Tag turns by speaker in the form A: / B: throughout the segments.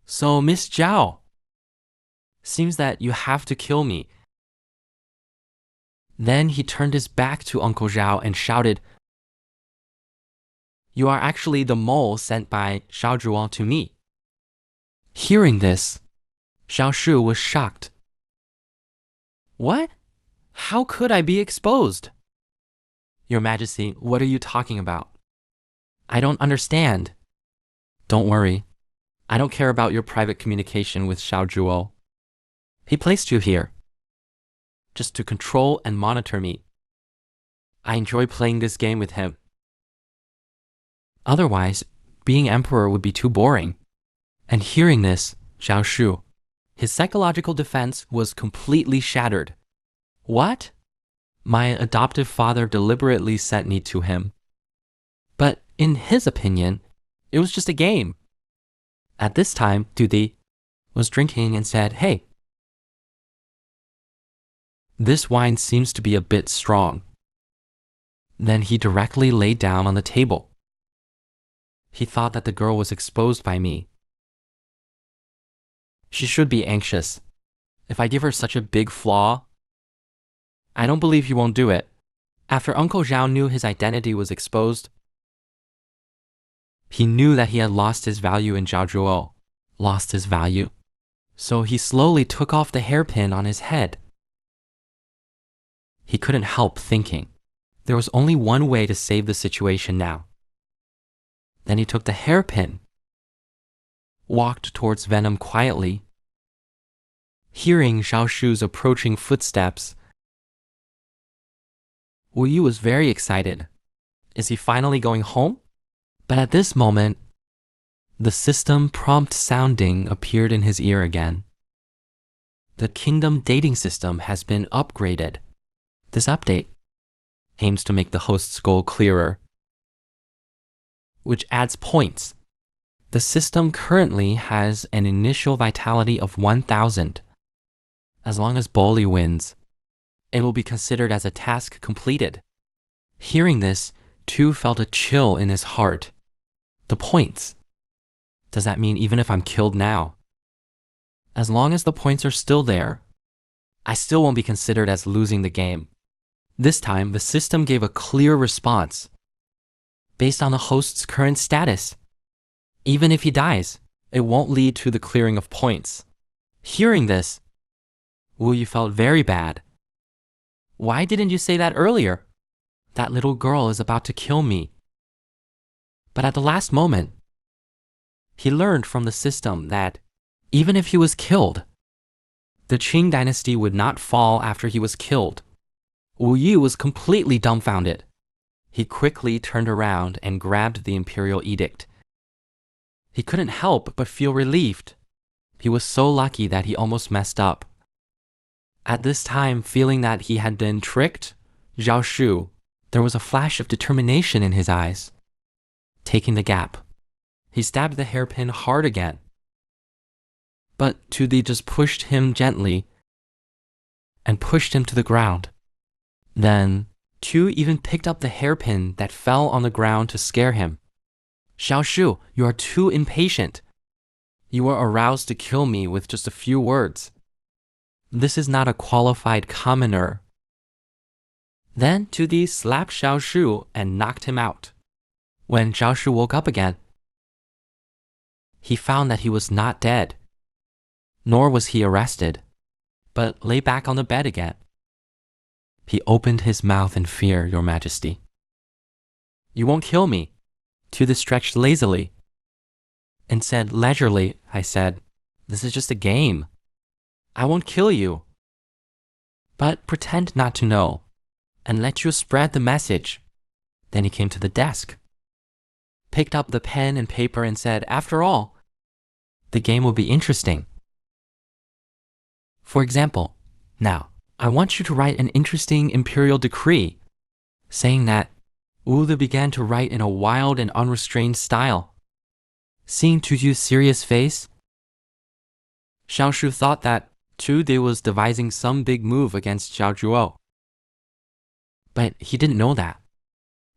A: So, Miss Zhao, seems that you have to kill me. Then he turned his back to Uncle Zhao and shouted, You are actually the mole sent by Xiao Zhuo to me. Hearing this, Xiao Shu was shocked. What? How could I be exposed? Your Majesty, what are you talking about? I don't understand. Don't worry. I don't care about your private communication with Xiao Zhuo. He placed you here just to control and monitor me. I enjoy playing this game with him. Otherwise, being emperor would be too boring. And hearing this, Xiao Shu, his psychological defense was completely shattered. What? My adoptive father deliberately sent me to him. But in his opinion, it was just a game. At this time, Dudi was drinking and said, Hey, this wine seems to be a bit strong. Then he directly laid down on the table. He thought that the girl was exposed by me. She should be anxious. If I give her such a big flaw, I don't believe he won't do it. After Uncle Zhao knew his identity was exposed, he knew that he had lost his value in Zhaozhuo. Lost his value. So he slowly took off the hairpin on his head. He couldn't help thinking. There was only one way to save the situation now. Then he took the hairpin, walked towards Venom quietly. Hearing Xiao Shu's approaching footsteps, Wu Yu was very excited. Is he finally going home? But at this moment, the system prompt sounding appeared in his ear again. The kingdom dating system has been upgraded. This update aims to make the host's goal clearer, which adds points. The system currently has an initial vitality of 1,000. As long as Boli wins, it will be considered as a task completed. Hearing this, Tu felt a chill in his heart. The points. Does that mean even if I'm killed now? As long as the points are still there, I still won't be considered as losing the game. This time, the system gave a clear response. Based on the host's current status, even if he dies, it won't lead to the clearing of points. Hearing this, Wu Yu felt very bad. Why didn't you say that earlier? That little girl is about to kill me. But at the last moment, he learned from the system that even if he was killed, the Qing dynasty would not fall after he was killed. Wu Yu was completely dumbfounded. He quickly turned around and grabbed the imperial edict. He couldn't help but feel relieved. He was so lucky that he almost messed up. At this time, feeling that he had been tricked, Xiao Shu, there was a flash of determination in his eyes. Taking the gap, he stabbed the hairpin hard again. But Tudi just pushed him gently and pushed him to the ground. Then, Tu even picked up the hairpin that fell on the ground to scare him. Xiao Shu, you are too impatient. You were aroused to kill me with just a few words. This is not a qualified commoner. Then Tudi slapped Xiao Shu and knocked him out. When Xiao Shu woke up again, he found that he was not dead, nor was he arrested, but lay back on the bed again. He opened his mouth in fear, Your Majesty. You won't kill me. Tudi stretched lazily and said leisurely, I said, this is just a game. I won't kill you. But pretend not to know and let you spread the message. Then he came to the desk, picked up the pen and paper and said, after all, the game will be interesting. For example, now, I want you to write an interesting imperial decree, saying that Wu began to write in a wild and unrestrained style. Seeing Tu Yu's serious face, Xiao Shu thought that Tu Di was devising some big move against Xiao Zhuo. But he didn't know that.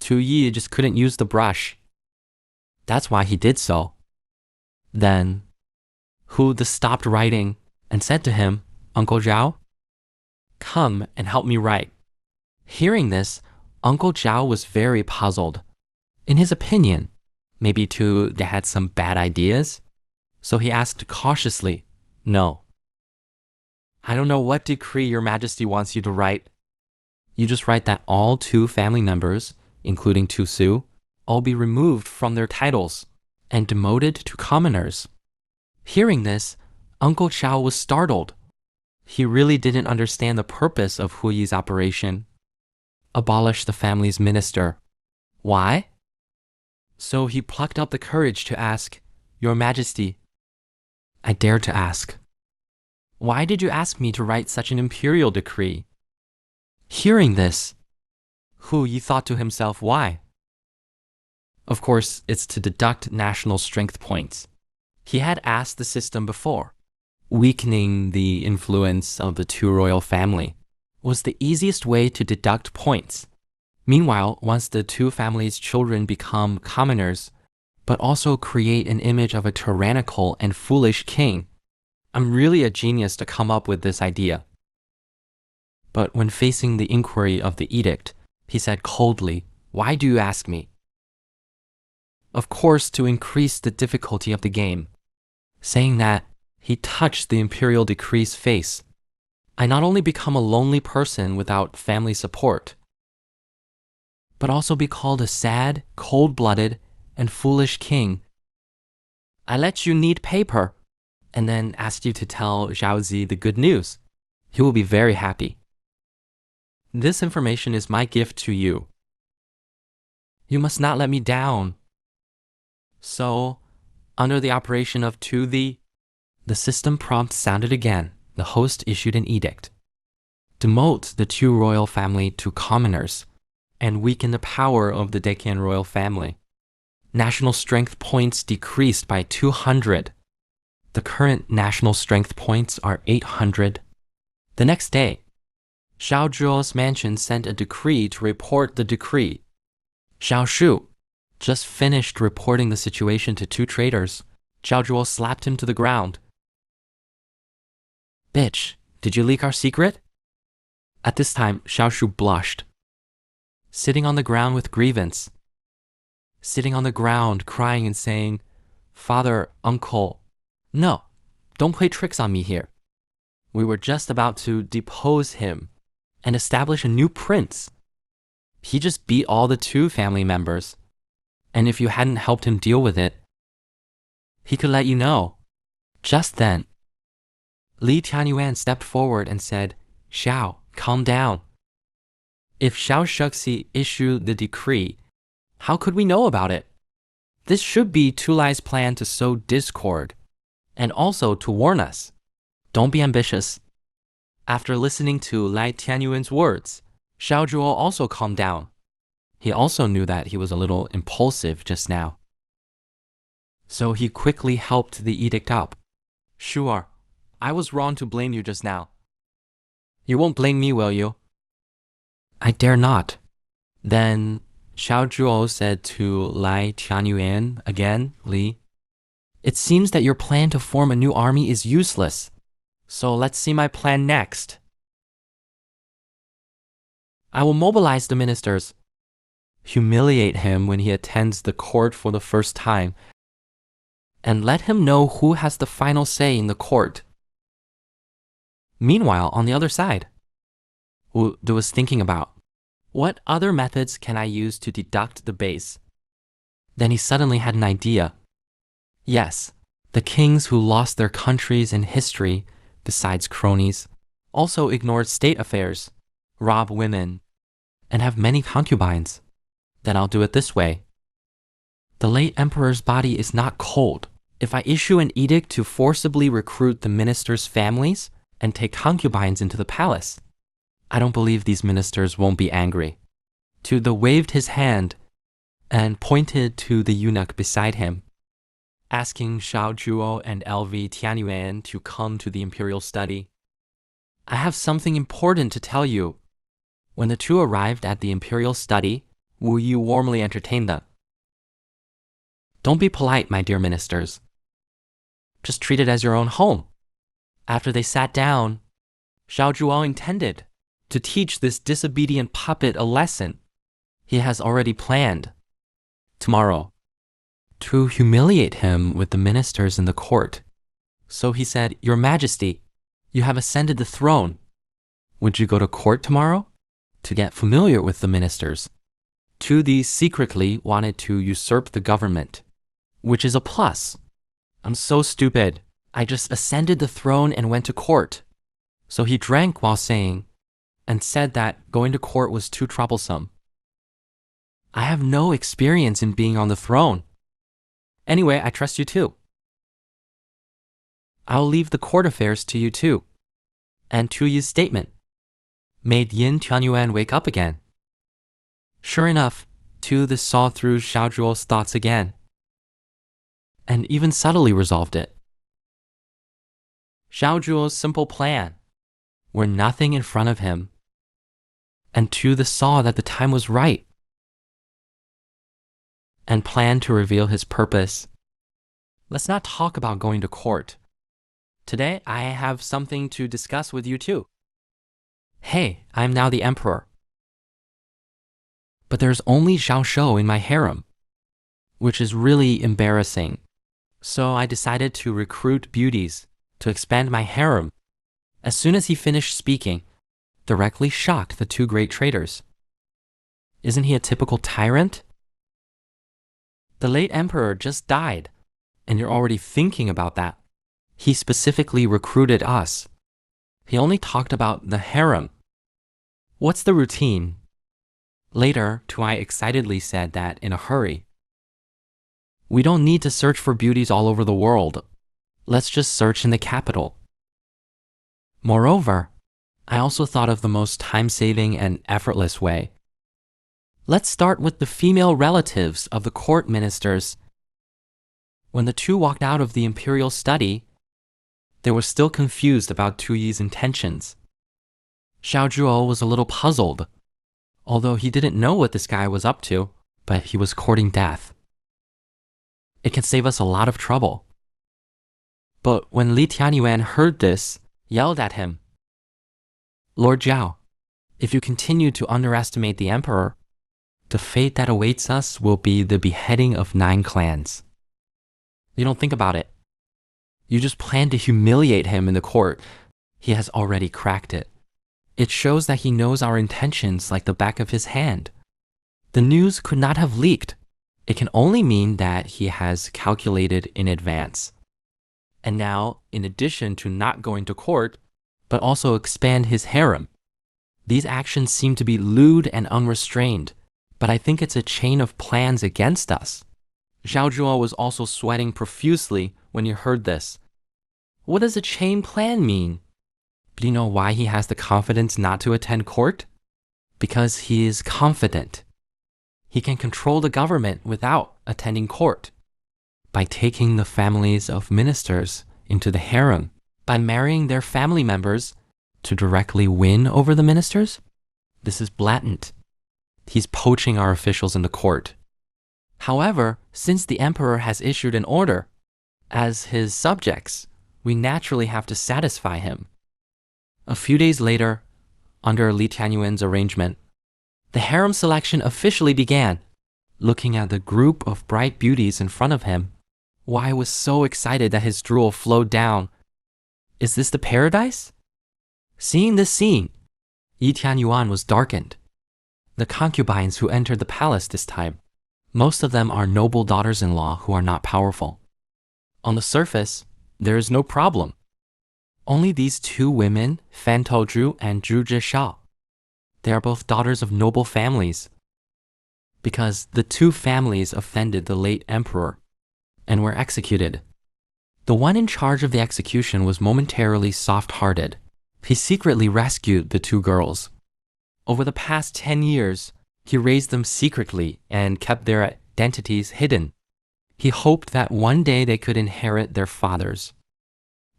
A: Tu Yi just couldn't use the brush. That's why he did so. Then, Hu thus stopped writing and said to him, "Uncle Zhao, come and help me write." Hearing this, Uncle Zhao was very puzzled. In his opinion, maybe too they had some bad ideas? So he asked cautiously, "No. I don't know what decree your majesty wants you to write. You just write that all 2 family members, including Tu Su, all be removed from their titles and demoted to commoners." Hearing this, Uncle Zhao was startled. He really didn't understand the purpose of Hu Yi's operation. Abolish the family's minister. Why? So he plucked up the courage to ask, "Your Majesty, I dare to ask, why did you ask me to write such an imperial decree?" Hearing this, Hu Yi thought to himself, why? Of course, it's to deduct national strength points. He had asked the system before. Weakening the influence of the 2 royal family was the easiest way to deduct points. Meanwhile, once the 2 families' children become commoners, but also create an image of a tyrannical and foolish king, I'm really a genius to come up with this idea. But when facing the inquiry of the edict, he said coldly, "Why do you ask me?" Of course, to increase the difficulty of the game, saying that he touched the imperial decree's face. I not only become a lonely person without family support, but also be called a sad, cold-blooded, and foolish king. I let you knead paper, and then asked you to tell Zhaozi the good news. He will be very happy. This information is my gift to you. You must not let me down. So, under the operation of To the system prompt sounded again. The host issued an edict. Demote the 2 royal family to commoners and weaken the power of the Deccan royal family. National strength points decreased by 200. The current national strength points are 800. The next day, Xiao Zhuo's mansion sent a decree to report the decree. Xiao Shu just finished reporting the situation to 2 traitors. Xiao Zhuo slapped him to the ground. "Bitch, did you leak our secret?" At this time, Xiao Shu blushed. Sitting on the ground with grievance. Sitting on the ground, crying and saying, "Father, uncle, no, don't play tricks on me here. We were just about to depose him and establish a new prince. He just beat all the 2 family members. And if you hadn't helped him deal with it, he could let you know." Just then, Li Tianyuan stepped forward and said, "Xiao, calm down. If Xiao Shuxi issued the decree, how could we know about it? This should be Tu Lai's plan to sow discord and also to warn us. Don't be ambitious." After listening to Lai Tianyuan's words, Xiao Zhuo also calmed down. He also knew that he was a little impulsive just now. So he quickly helped the edict up. "Sure, I was wrong to blame you just now. You won't blame me, will you?" "I dare not." Then Xiao Zhuo said to Lai Tianyuan again, "Li, it seems that your plan to form a new army is useless. So let's see my plan next. I will mobilize the ministers, humiliate him when he attends the court for the first time, and let him know who has the final say in the court." Meanwhile, on the other side, Wu was thinking about, what other methods can I use to deduct the base? Then he suddenly had an idea. Yes, the kings who lost their countries and history, besides cronies, also ignored state affairs, rob women, and have many concubines. Then I'll do it this way. The late emperor's body is not cold. If I issue an edict to forcibly recruit the ministers' families and take concubines into the palace, I don't believe these ministers won't be angry. Tu waved his hand and pointed to the eunuch beside him, asking Xiao Zhuo and LV Tianyuan to come to the imperial study. I have something important to tell you. When the 2 arrived at the imperial study, Wu Yu warmly entertained them. Don't be polite, my dear ministers. Just treat it as your own home. After they sat down, Xiao Zhuo intended to teach this disobedient puppet a lesson he has already planned tomorrow to humiliate him with the ministers in the court. So he said, "Your Majesty, you have ascended the throne. Would you go to court tomorrow to get familiar with the ministers?" Tu Di secretly wanted to usurp the government, which is a plus. "I'm so stupid. I just ascended the throne and went to court." So he drank while saying, and said that going to court was too troublesome. "I have no experience in being on the throne. Anyway, I trust you too. I'll leave the court affairs to you too." And Tu Yi's statement made Yin Tianyuan wake up again. Sure enough, Tu Di saw through Xiao Zhuo's thoughts again, and even subtly resolved it. Xiao Zhuo's simple plan were nothing in front of him, and Tu Di saw that the time was right and planned to reveal his purpose. Let's not talk about going to court. Today, I have something to discuss with you too. Hey, I'm now the emperor. But there's only Xiao Shou in my harem, which is really embarrassing. So I decided to recruit beauties to expand my harem. As soon as he finished speaking, directly shocked the two great traders. Isn't he a typical tyrant? The late emperor just died, and you're already thinking about that. He specifically recruited us. He only talked about the harem. What's the routine? Later, Tuai excitedly said that in a hurry. We don't need to search for beauties all over the world. Let's just search in the capital. Moreover, I also thought of the most time-saving and effortless way. Let's start with the female relatives of the court ministers. When the two walked out of the imperial study, they were still confused about Tu Yi's intentions. Xiao Zhuo was a little puzzled, although he didn't know what this guy was up to, but he was courting death. It can save us a lot of trouble. But when Li Tianyuan heard this, yelled at him, "Lord Zhao, if you continue to underestimate the emperor, the fate that awaits us will be the beheading of 9 clans. You don't think about it. You just plan to humiliate him in the court. He has already cracked it. It shows that he knows our intentions like the back of his hand. The news could not have leaked. It can only mean that he has calculated in advance. And now, in addition to not going to court, but also expand his harem. These actions seem to be lewd and unrestrained, but I think it's a chain of plans against us." Xiao Zhuo was also sweating profusely when he heard this. What does a chain plan mean? Do you know why he has the confidence not to attend court? Because he is confident. He can control the government without attending court. By taking the families of ministers into the harem, by marrying their family members to directly win over the ministers? This is blatant. He's poaching our officials in the court. However, since the emperor has issued an order, as his subjects, we naturally have to satisfy him. A few days later, under Li Tianyuan's arrangement, the harem selection officially began. Looking at the group of bright beauties in front of him, Wai was so excited that his drool flowed down. Is this the paradise? Seeing this scene, Yi Tianyuan was darkened. The concubines who entered the palace this time, most of them are noble daughters-in-law who are not powerful. On the surface, there is no problem. Only these 2 women, Fan Touzhu and Zhu Zhishao. They are both daughters of noble families. Because the 2 families offended the late emperor and were executed. The one in charge of the execution was momentarily soft-hearted. He secretly rescued the 2 girls. Over the past 10 years, he raised them secretly and kept their identities hidden. He hoped that one day they could inherit their fathers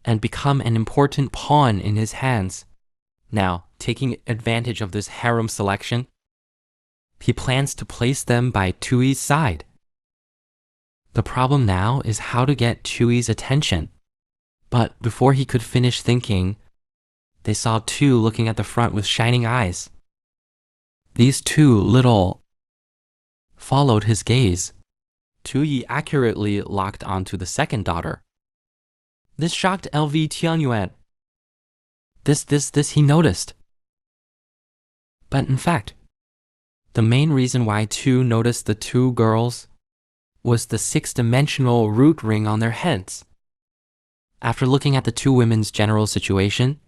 A: and become an important pawn in his hands. Now, taking advantage of this harem selection, he plans to place them by Tui's side. The problem now is how to get Tui's attention. But before he could finish thinking, they saw two looking at the front with shining eyes. These two little followed his gaze. Tu-yi accurately locked onto the second daughter. This shocked LV Tianyuan. This he noticed. But in fact, the main reason why Tu noticed the two girls was the six-dimensional root ring on their heads. After looking at the two women's general situation,